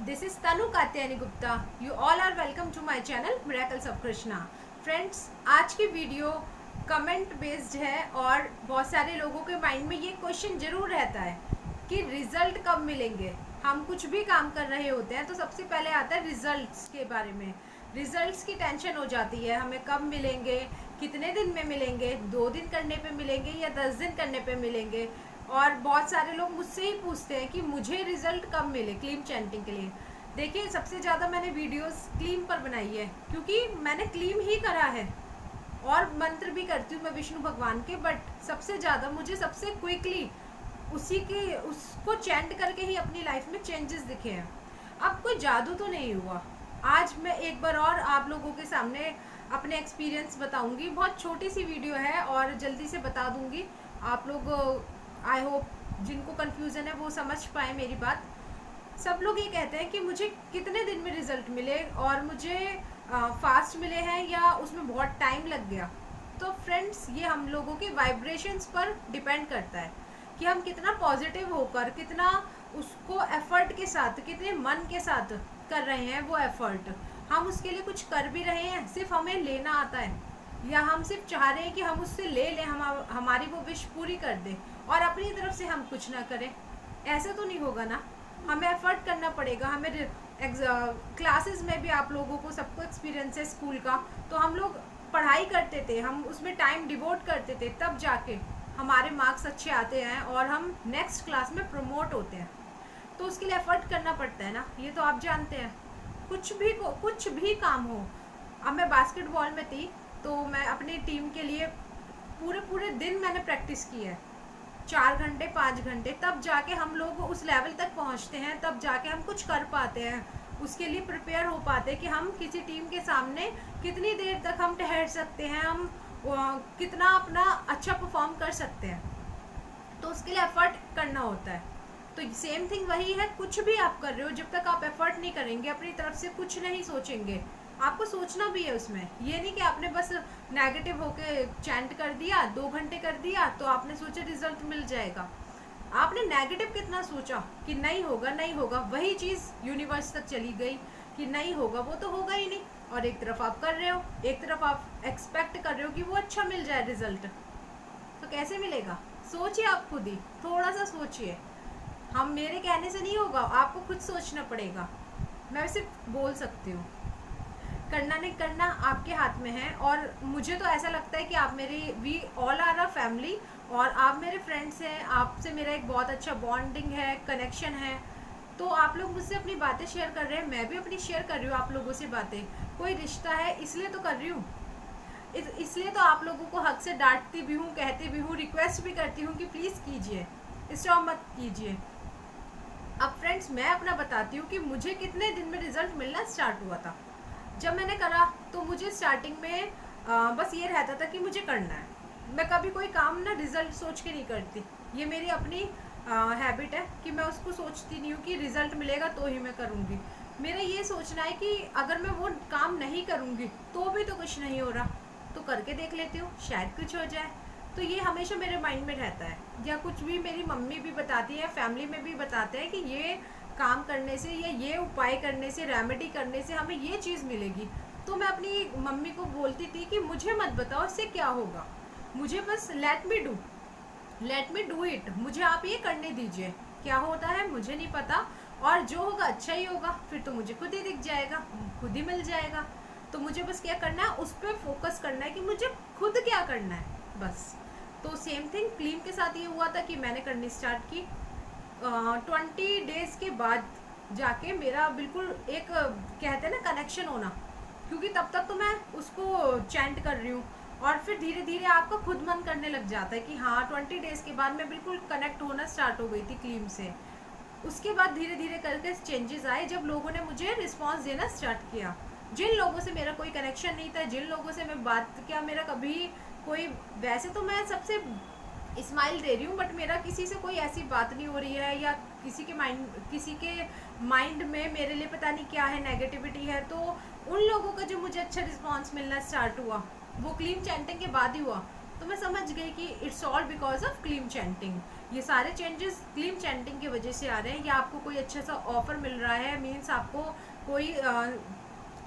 This is Tanu Katyani Gupta. You all are welcome to my channel Miracles of Krishna. Friends, आज की video comment based है और बहुत सारे लोगों के माइंड में ये क्वेश्चन जरूर रहता है कि रिजल्ट कब मिलेंगे। हम कुछ भी काम कर रहे होते हैं तो सबसे पहले आता है रिजल्ट्स के बारे में। रिजल्ट्स की टेंशन हो जाती है, हमें कब मिलेंगे, कितने दिन में मिलेंगे, 2 दिन करने पे मिलेंगे या 10 दिन करने पे मिलेंगे। और बहुत सारे लोग मुझसे ही पूछते हैं कि मुझे रिजल्ट कब मिले क्लीम चैंटिंग के लिए। देखिए, सबसे ज़्यादा मैंने वीडियोस क्लीम पर बनाई है क्योंकि मैंने क्लीम ही करा है और मंत्र भी करती हूँ मैं विष्णु भगवान के, बट सबसे ज़्यादा मुझे सबसे क्विकली उसको चैंट करके ही अपनी लाइफ में चेंजेस दिखे हैं। अब कोई जादू तो नहीं हुआ। आज मैं एक बार और आप लोगों के सामने अपने एक्सपीरियंस बताऊंगी। बहुत छोटी सी वीडियो है और जल्दी से बता दूंगी। आप लोग आई होप जिनको कन्फ्यूज़न है वो समझ पाए मेरी बात। सब लोग ये कहते हैं कि मुझे कितने दिन में रिज़ल्ट मिले और मुझे फास्ट मिले हैं या उसमें बहुत टाइम लग गया। तो फ्रेंड्स, ये हम लोगों के वाइब्रेशंस पर डिपेंड करता है कि हम कितना पॉजिटिव होकर, कितना उसको एफर्ट के साथ, कितने मन के साथ कर रहे हैं वो एफर्ट। हम उसके लिए कुछ कर भी रहे हैं, सिर्फ हमें लेना आता है, या हम सिर्फ चाह रहे हैं कि हम उससे ले लें, हमारी वो विश पूरी कर दे और अपनी तरफ से हम कुछ ना करें। ऐसा तो नहीं होगा ना, हमें एफर्ट करना पड़ेगा। हमें क्लासेस में भी आप लोगों को सबको एक्सपीरियंस है स्कूल का, तो हम लोग पढ़ाई करते थे, हम उसमें टाइम डिवोट करते थे, तब जाके हमारे मार्क्स अच्छे आते हैं और हम नेक्स्ट क्लास में प्रमोट होते हैं। तो उसके लिए एफर्ट करना पड़ता है ना, ये तो आप जानते हैं। कुछ भी काम हो। अब मैं बास्केटबॉल में थी तो मैं अपनी टीम के लिए पूरे दिन मैंने प्रैक्टिस की है, 4 घंटे 5 घंटे, तब जाके हम लोग उस लेवल तक पहुंचते हैं, तब जाके हम कुछ कर पाते हैं, उसके लिए प्रिपेयर हो पाते हैं कि हम किसी टीम के सामने कितनी देर तक हम ठहर सकते हैं, हम कितना अपना अच्छा परफॉर्म कर सकते हैं। तो उसके लिए एफर्ट करना होता है। तो सेम थिंग वही है, कुछ भी आप कर रहे हो, जब तक आप एफर्ट नहीं करेंगे, अपनी तरफ से कुछ नहीं सोचेंगे, आपको सोचना भी है उसमें। ये नहीं कि आपने बस नेगेटिव होके चैंट कर दिया, 2 घंटे कर दिया तो आपने सोचा रिजल्ट मिल जाएगा। आपने नेगेटिव कितना सोचा कि नहीं होगा नहीं होगा, वही चीज़ यूनिवर्स तक चली गई कि नहीं होगा, वो तो होगा ही नहीं। और एक तरफ आप कर रहे हो, एक तरफ आप एक्सपेक्ट कर रहे हो कि वो अच्छा मिल जाए रिजल्ट, तो कैसे मिलेगा? सोचिए, आप खुद ही थोड़ा सा सोचिए। हम मेरे कहने से नहीं होगा, आपको खुद सोचना पड़ेगा। मैं सिर्फ बोल सकती हूँ, करना नहीं करना आपके हाथ में है। और मुझे तो ऐसा लगता है कि आप मेरी we all are a family और आप मेरे फ्रेंड्स हैं, आपसे मेरा एक बहुत अच्छा बॉन्डिंग है, कनेक्शन है। तो आप लोग मुझसे अपनी बातें शेयर कर रहे हैं, मैं भी अपनी शेयर कर रही हूँ आप लोगों से बातें। कोई रिश्ता है इसलिए तो कर रही हूँ, इसलिए तो आप लोगों को हक से डांटती भी हूँ, कहती भी हूँ, रिक्वेस्ट भी करती हूँ कि प्लीज़ कीजिए, स्टॉप मत कीजिए। अब फ्रेंड्स, मैं अपना बताती हूँ कि मुझे कितने दिन में रिजल्ट मिलना स्टार्ट हुआ था। जब मैंने करा तो मुझे स्टार्टिंग में बस ये रहता था कि मुझे करना है। मैं कभी कोई काम ना रिजल्ट सोच के नहीं करती, ये मेरी अपनी हैबिट है कि मैं उसको सोचती नहीं हूँ कि रिजल्ट मिलेगा तो ही मैं करूँगी। मेरा ये सोचना है कि अगर मैं वो काम नहीं करूँगी तो भी तो कुछ नहीं हो रहा, तो करके देख लेती हूँ, शायद कुछ हो जाए। तो ये हमेशा मेरे माइंड में रहता है, या कुछ भी मेरी मम्मी भी बताती है, फैमिली में भी बताते हैं कि ये काम करने से या ये उपाय करने से, रेमेडी करने से हमें ये चीज़ मिलेगी। तो मैं अपनी मम्मी को बोलती थी कि मुझे मत बताओ इससे क्या होगा, मुझे बस लेट मी डू इट, मुझे आप ये करने दीजिए, क्या होता है मुझे नहीं पता, और जो होगा अच्छा ही होगा, फिर तो मुझे खुद ही दिख जाएगा, खुद ही मिल जाएगा। तो मुझे बस क्या करना है, उस पर फोकस करना है कि मुझे खुद क्या करना है, बस। तो सेम थिंग क्लीम के साथ ये हुआ था कि मैंने करनी स्टार्ट की 20 डेज़ के बाद जाके मेरा बिल्कुल एक कहते हैं ना कनेक्शन होना, क्योंकि तब तक तो मैं उसको चैंट कर रही हूँ और फिर धीरे धीरे आपका खुद मन करने लग जाता है कि हाँ 20 डेज़ के बाद मैं बिल्कुल कनेक्ट होना स्टार्ट हो गई थी क्लीम से। उसके बाद धीरे धीरे करके चेंजेस आए जब लोगों ने मुझे रिस्पॉन्स देना स्टार्ट किया। जिन लोगों से मेरा कोई कनेक्शन नहीं था, जिन लोगों से मैं बात क्या मेरा कभी कोई, वैसे तो मैं सबसे स्माइल दे रही हूँ, बट मेरा किसी से कोई ऐसी बात नहीं हो रही है, या किसी के माइंड में मेरे लिए पता नहीं क्या है, नेगेटिविटी है, तो उन लोगों का जो मुझे अच्छा रिस्पांस मिलना स्टार्ट हुआ वो क्लीन चैंटिंग के बाद ही हुआ। तो मैं समझ गई कि इट्स ऑल बिकॉज ऑफ क्लीम चैंटिंग। ये सारे चेंजेस क्लीम चैंटिंग की वजह से आ रहे हैं। या आपको कोई अच्छा सा ऑफर मिल रहा है, मीन्स आपको कोई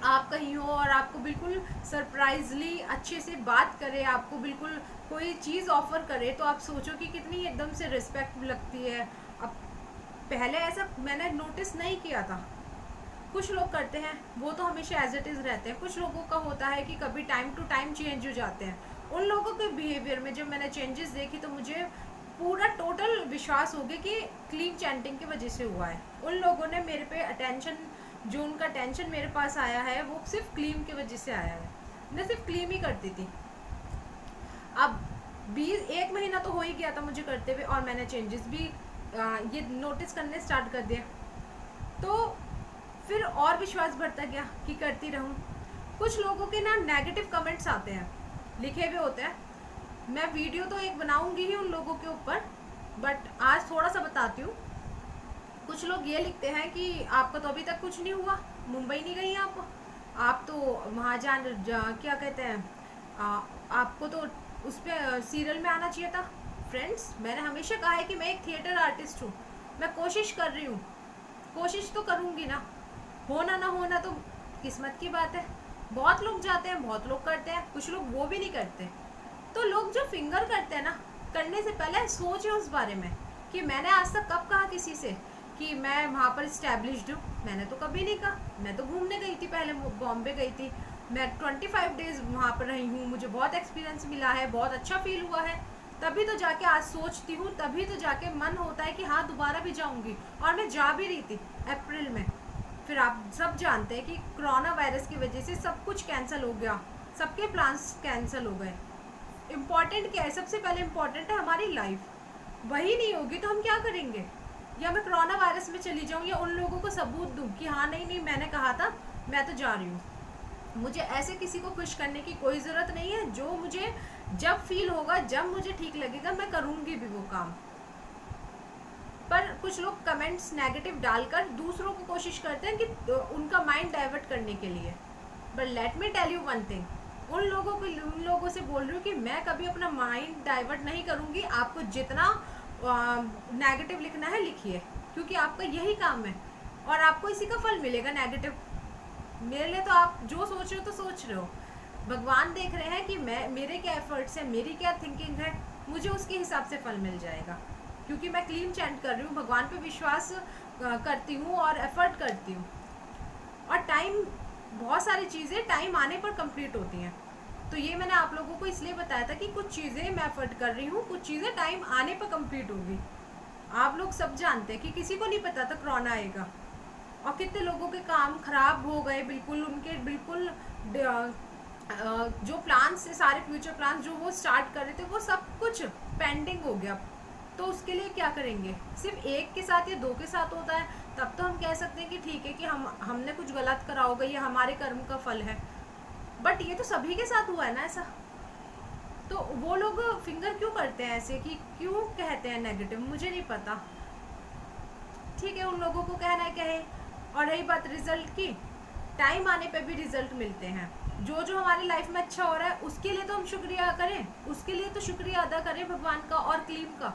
आप कहीं हो और आपको बिल्कुल सरप्राइजली अच्छे से बात करे, आपको बिल्कुल कोई चीज़ ऑफर करे, तो आप सोचो कि कितनी एकदम से रिस्पेक्ट लगती है। अब पहले ऐसा मैंने नोटिस नहीं किया था। कुछ लोग करते हैं, वो तो हमेशा एज इट इज़ रहते हैं। कुछ लोगों का होता है कि कभी टाइम टू टाइम चेंज हो जाते हैं। उन लोगों के बिहेवियर में जब मैंने चेंजेस देखी तो मुझे पूरा टोटल विश्वास हो गया कि क्लीन चैंटिंग की वजह से हुआ है। उन लोगों ने मेरे पे अटेंशन, जो उनका टेंशन मेरे पास आया है वो सिर्फ क्लीम की वजह से आया है। मैं सिर्फ क्लीम ही करती थी। अब 1 महीना तो हो ही गया था मुझे करते हुए, और मैंने चेंजेस भी ये नोटिस करने स्टार्ट कर दिया। तो फिर और विश्वास बढ़ता गया कि करती रहूं। कुछ लोगों के ना नेगेटिव कमेंट्स आते हैं, लिखे हुए होते हैं। मैं वीडियो तो एक बनाऊंगी ही उन लोगों के ऊपर, बट आज थोड़ा सा बताती हूँ। कुछ लोग ये लिखते हैं कि आपका तो अभी तक कुछ नहीं हुआ, मुंबई नहीं गई आप तो वहाँ क्या कहते हैं, आपको तो उस पर सीरियल में आना चाहिए था। फ्रेंड्स, मैंने हमेशा कहा है कि मैं एक थिएटर आर्टिस्ट हूँ। मैं कोशिश कर रही हूँ, कोशिश तो करूँगी ना, होना ना होना तो किस्मत की बात है। बहुत लोग जाते हैं, बहुत लोग करते हैं, कुछ लोग वो भी नहीं करते। तो लोग जो फिंगर करते हैं ना, करने से पहले सोचे उस बारे में कि मैंने आज तक कब कहा किसी से कि मैं वहाँ पर इस्टेब्लिश्ड हूँ। मैंने तो कभी नहीं कहा। मैं तो घूमने गई थी, पहले बॉम्बे गई थी, मैं 25 डेज वहाँ पर रही हूँ, मुझे बहुत एक्सपीरियंस मिला है, बहुत अच्छा फील हुआ है। तभी तो जाके आज सोचती हूँ, तभी तो जाके मन होता है कि हाँ दोबारा भी जाऊँगी। और मैं जा भी रही थी अप्रैल में। फिर आप सब जानते हैं कि कोरोना वायरस की वजह से सब कुछ कैंसिल हो गया, सबके प्लान्स कैंसिल हो गए। इम्पॉर्टेंट क्या है? सबसे पहले इम्पॉर्टेंट है हमारी लाइफ। वही नहीं होगी तो हम क्या करेंगे? या मैं कोरोना वायरस में चली जाऊँ, या उन लोगों को सबूत दूँ कि हाँ नहीं मैंने कहा था, मैं तो जा रही हूँ। मुझे ऐसे किसी को खुश करने की कोई ज़रूरत नहीं है। जो मुझे जब फील होगा, जब मुझे ठीक लगेगा, मैं करूँगी भी वो काम। पर कुछ लोग कमेंट्स नेगेटिव डालकर दूसरों को कोशिश करते हैं कि उनका माइंड डाइवर्ट करने के लिए। But let me tell you one thing, उन लोगों से बोल रही हूँ कि मैं कभी अपना माइंड डाइवर्ट नहीं करूँगी। आपको जितना नेगेटिव लिखना है लिखिए, क्योंकि आपका यही काम है और आपको इसी का फल मिलेगा नेगेटिव। मेरे लिए तो आप जो सोच रहे हो तो सोच रहे हो, भगवान देख रहे हैं कि मेरे क्या एफर्ट्स हैं, मेरी क्या थिंकिंग है, मुझे उसके हिसाब से फल मिल जाएगा। क्योंकि मैं क्लीन चैंट कर रही हूँ, भगवान पे विश्वास करती हूँ और एफर्ट करती हूँ। और टाइम, बहुत सारी चीज़ें टाइम आने पर कंप्लीट होती हैं। तो ये मैंने आप लोगों को इसलिए बताया था कि कुछ चीज़ें मैं एफर्ट कर रही हूँ, कुछ चीज़ें टाइम आने पर कंप्लीट होगी। आप लोग सब जानते हैं कि किसी को नहीं पता था कोरोना आएगा, और कितने लोगों के काम खराब हो गए, बिल्कुल उनके बिल्कुल जो प्लान्स थे, सारे फ्यूचर प्लान्स जो वो स्टार्ट कर रहे थे, वो सब कुछ पेंडिंग हो गया। तो उसके लिए क्या करेंगे? सिर्फ एक के साथ या दो के साथ होता है तब तो हम कह सकते हैं कि ठीक है कि हमने कुछ गलत करा होगा, ये हमारे कर्म का फल है। बट ये तो सभी के साथ हुआ है ना ऐसा। तो वो लोग फिंगर क्यों करते हैं ऐसे, कि क्यों कहते हैं नेगेटिव, मुझे नहीं पता। ठीक है, उन लोगों को कहना है कहे। और रही बात रिजल्ट की, टाइम आने पे भी रिजल्ट मिलते हैं। जो जो हमारी लाइफ में अच्छा हो रहा है उसके लिए तो हम शुक्रिया करें, उसके लिए तो शुक्रिया अदा करें भगवान का और क्लीम का।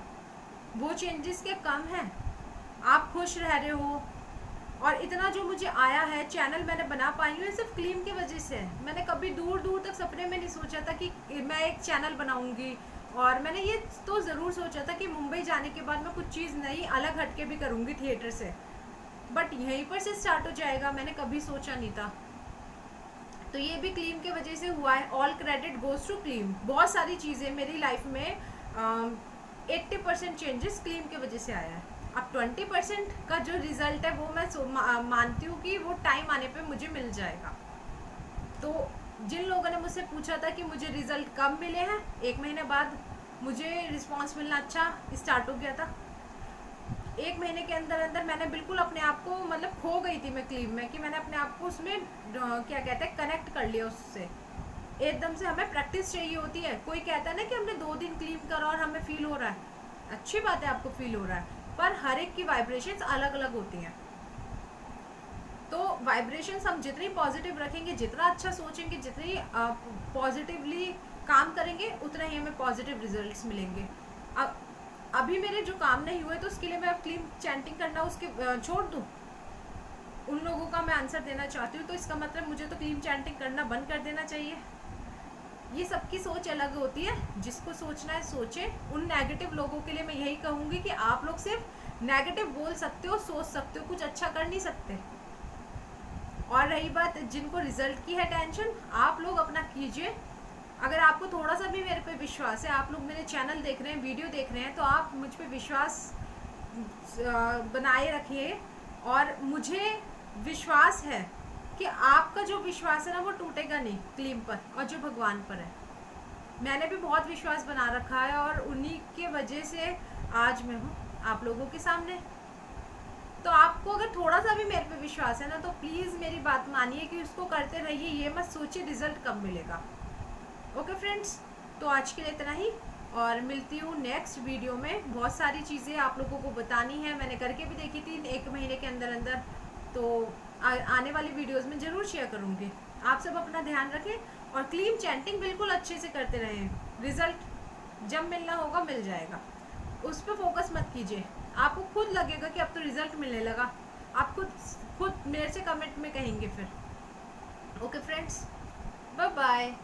वो चेंजेस क्या कम हैं? आप खुश रह रहे हो, और इतना जो मुझे आया है, चैनल मैंने बना पाई हूँ, सिर्फ क्लीम की वजह से। मैंने कभी दूर दूर तक सपने में नहीं सोचा था कि मैं एक चैनल बनाऊंगी। और मैंने ये तो ज़रूर सोचा था कि मुंबई जाने के बाद मैं कुछ चीज़ नई अलग हटके भी करूँगी थिएटर से, बट यहीं पर से स्टार्ट हो जाएगा, मैंने कभी सोचा नहीं था। तो ये भी क्लीम की वजह से हुआ है। ऑल क्रेडिट गोज टू क्लीम। बहुत सारी चीज़ें मेरी लाइफ में 80% चेंजेस क्लीम की वजह से आया है। अब 20% का जो रिज़ल्ट है वो मैं मानती हूँ कि वो टाइम आने पे मुझे मिल जाएगा। तो जिन लोगों ने मुझसे पूछा था कि मुझे रिज़ल्ट कब मिले हैं, 1 महीने बाद मुझे रिस्पांस मिलना अच्छा स्टार्ट हो गया था। 1 महीने के अंदर अंदर मैंने बिल्कुल अपने आप को, मतलब खो गई थी मैं क्लीम में, कि मैंने अपने आप को उसमें क्या कहते हैं, कनेक्ट कर लिया उससे। एकदम से हमें प्रैक्टिस चाहिए होती है। कोई कहता है ना कि हमने 2 दिन क्लीम करा और हमें फील हो रहा है, अच्छी बात है आपको फील हो रहा है, पर हर एक की वाइब्रेशंस अलग अलग होती हैं। तो वाइब्रेशंस हम जितनी पॉजिटिव रखेंगे, जितना अच्छा सोचेंगे, जितनी पॉजिटिवली काम करेंगे उतना ही हमें पॉजिटिव रिजल्ट्स मिलेंगे। अब अभी मेरे जो काम नहीं हुए तो उसके लिए मैं अब क्लीन चैंटिंग करना उसके छोड़ दूँ? उन लोगों का मैं आंसर देना चाहती हूँ, तो इसका मतलब मुझे तो क्लीन चैंटिंग करना बंद कर देना चाहिए। ये सबकी सोच अलग होती है, जिसको सोचना है सोचे। उन नेगेटिव लोगों के लिए मैं यही कहूँगी कि आप लोग सिर्फ नेगेटिव बोल सकते हो, सोच सकते हो, कुछ अच्छा कर नहीं सकते। और रही बात जिनको रिजल्ट की है टेंशन, आप लोग अपना कीजिए। अगर आपको थोड़ा सा भी मेरे पे विश्वास है, आप लोग मेरे चैनल देख रहे हैं, वीडियो देख रहे हैं, तो आप मुझ पे विश्वास बनाए रखिए। और मुझे विश्वास है कि आपका जो विश्वास है ना वो टूटेगा नहीं क्लीम पर और जो भगवान पर है। मैंने भी बहुत विश्वास बना रखा है और उन्हीं के वजह से आज मैं हूँ आप लोगों के सामने। तो आपको अगर थोड़ा सा भी मेरे पे विश्वास है ना, तो प्लीज़ मेरी बात मानिए कि उसको करते रहिए, ये मत सोचिए रिजल्ट कब मिलेगा। ओके फ्रेंड्स, तो आज के लिए इतना ही, और मिलती हूँ नेक्स्ट वीडियो में। बहुत सारी चीज़ें आप लोगों को बतानी है, मैंने करके भी देखी थी 1 महीने के अंदर अंदर, तो आने वाली वीडियोस में ज़रूर शेयर करूँगी। आप सब अपना ध्यान रखें और क्लीन चैंटिंग बिल्कुल अच्छे से करते रहें। रिज़ल्ट जब मिलना होगा मिल जाएगा, उस पर फोकस मत कीजिए। आपको खुद लगेगा कि अब तो रिज़ल्ट मिलने लगा, आप खुद मेरे से कमेंट में कहेंगे फिर। Okay friends, bye bye.